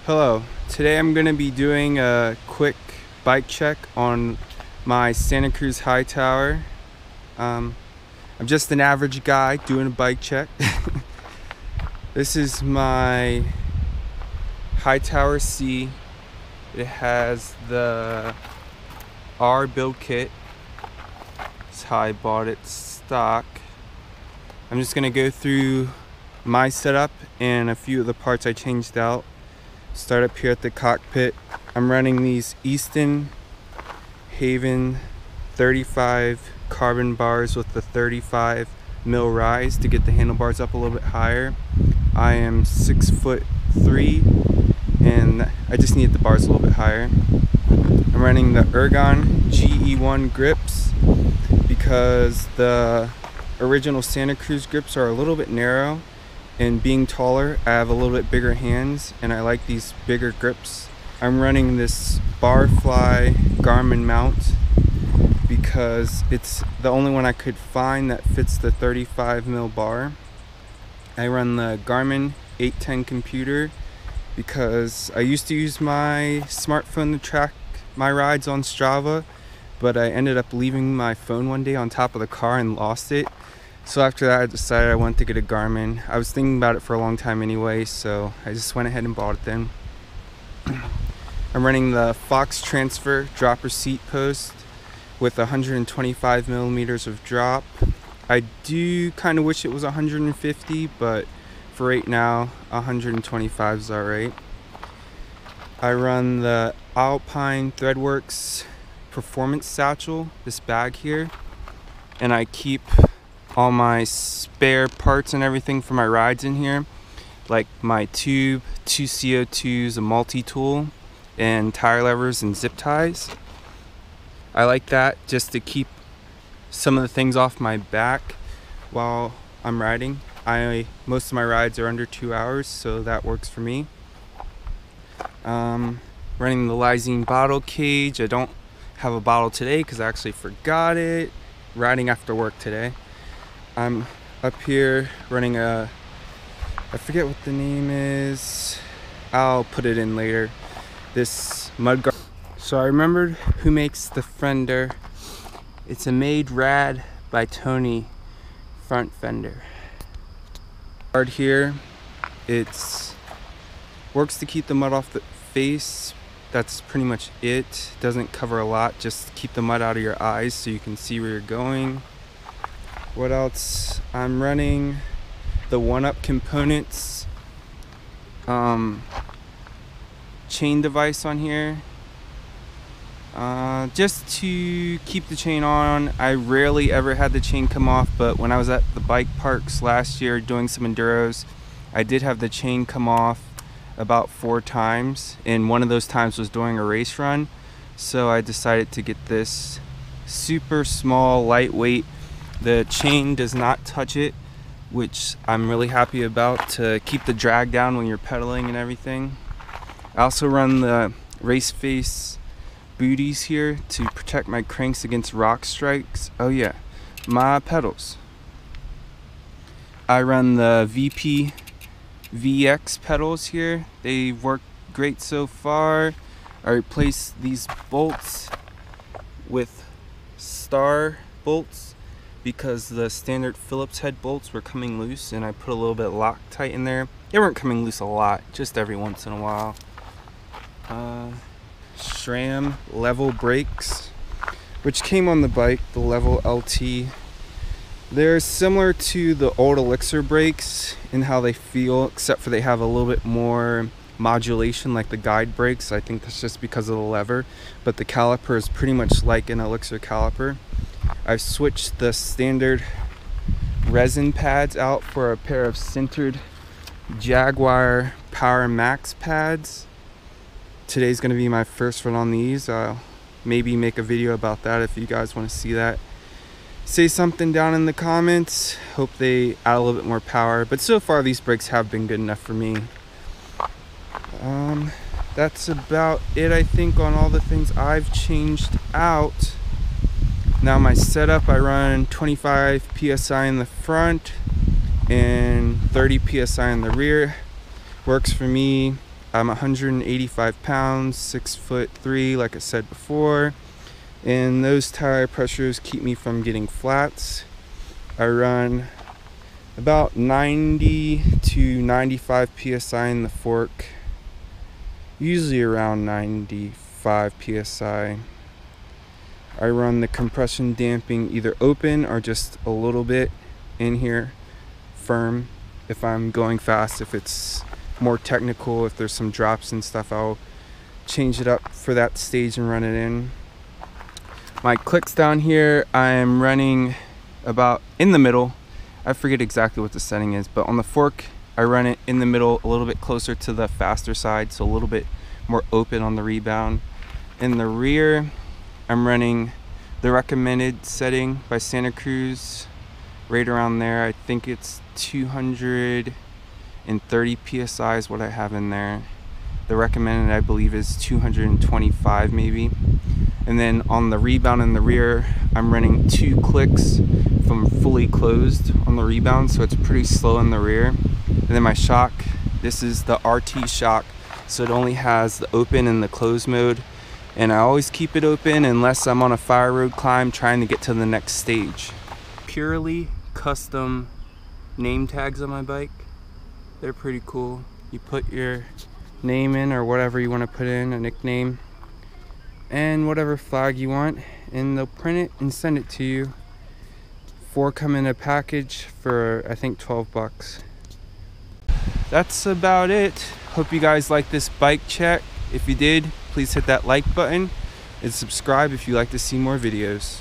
Hello, today I'm going to be doing a quick bike check on my Santa Cruz Hightower. I'm just an average guy doing a bike check. This is my Hightower C. It has the R build kit. That's how I bought it stock. I'm just going to go through my setup and a few of the parts I changed out. Start up here at the cockpit. I'm running these Easton Haven 35 carbon bars with the 35 mil rise to get the handlebars up a little bit higher. I am 6'3" and I just need the bars a little bit higher. I'm running the Ergon GE1 grips because the original Santa Cruz grips are a little bit narrow. And being taller, I have a little bit bigger hands and I like these bigger grips. I'm running this Barfly Garmin mount because it's the only one I could find that fits the 35 mil bar. I run the Garmin 810 computer because I used to use my smartphone to track my rides on Strava, but I ended up leaving my phone one day on top of the car and lost it. So after that, I decided I wanted to get a Garmin. I was thinking about it for a long time anyway, so I just went ahead and bought it then. I'm running the Fox Transfer dropper seat post with 125 millimeters of drop. I do kind of wish it was 150, but for right now, 125 is alright. I run the Alpine Threadworks Performance Satchel, this bag here, and I keep all my spare parts and everything for my rides in here, like my tube, 2 CO2s, a multi-tool, and tire levers and zip ties. I like that just to keep some of the things off my back while I'm riding. Most of my rides are under 2 hours, so that works for me. Running the Lysine bottle cage. I don't have a bottle today because I actually forgot it. Riding after work today. I'm up here running I forget what the name is. I'll put it in later. This mud guard. So I remembered who makes the fender. It's a Made Rad by Tony front fender. Guard here. It's works to keep the mud off the face. That's pretty much it. Doesn't cover a lot. Just keep the mud out of your eyes so you can see where you're going. What else? I'm running the 1UP Components chain device on here just to keep the chain on. I rarely ever had the chain come off, but when I was at the bike parks last year doing some enduros, I did have the chain come off about 4 times, and one of those times was doing a race run. So I decided to get this super small, lightweight. The chain does not touch it, which I'm really happy about, to keep the drag down when you're pedaling and everything. I also run the Race Face booties here to protect my cranks against rock strikes. Oh yeah, my pedals. I run the VP VX pedals here. They work great so far. I replaced these bolts with star bolts because the standard Phillips head bolts were coming loose, and I put a little bit of Loctite in there. They weren't coming loose a lot, just every once in a while. SRAM level brakes, which came on the bike, the Level LT. They're similar to the old Elixir brakes in how they feel, except for they have a little bit more modulation like the guide brakes. I think that's just because of the lever, but the caliper is pretty much like an Elixir caliper. I've switched the standard resin pads out for a pair of sintered Jaguar Power Max pads. Today's going to be my first run on these. I'll maybe make a video about that if you guys want to see that. Say something down in the comments. Hope they add a little bit more power, but so far these brakes have been good enough for me. That's about it, I think, on all the things I've changed out. Now my setup, I run 25 PSI in the front and 30 PSI in the rear. Works for me. I'm 185 pounds, 6'3", like I said before, and those tire pressures keep me from getting flats. I run about 90 to 95 psi in the fork, usually around 95 psi. I run the compression damping either open or just a little bit in here, firm. If I'm going fast, if it's more technical, if there's some drops and stuff, I'll change it up for that stage and run it in. My clicks down here, I'm running about in the middle. I forget exactly what the setting is, but on the fork I run it in the middle, a little bit closer to the faster side, so a little bit more open on the rebound. In the rear, I'm running the recommended setting by Santa Cruz, right around there. I think it's 230 psi is what I have in there. The recommended, I believe, is 225 maybe. And then on the rebound in the rear, I'm running 2 clicks from fully closed on the rebound, so it's pretty slow in the rear. And then my shock, this is the RT shock, so it only has the open and the closed mode, and I always keep it open unless I'm on a fire road climb trying to get to the next stage. Purely custom name tags on my bike. They're pretty cool. You put your name in, or whatever you want to put in, a nickname, and whatever flag you want, and they'll print it and send it to you. 4 come in a package for I think 12 bucks. That's about it. Hope you guys like this bike check. If you did, please hit that like button and subscribe if you like to see more videos.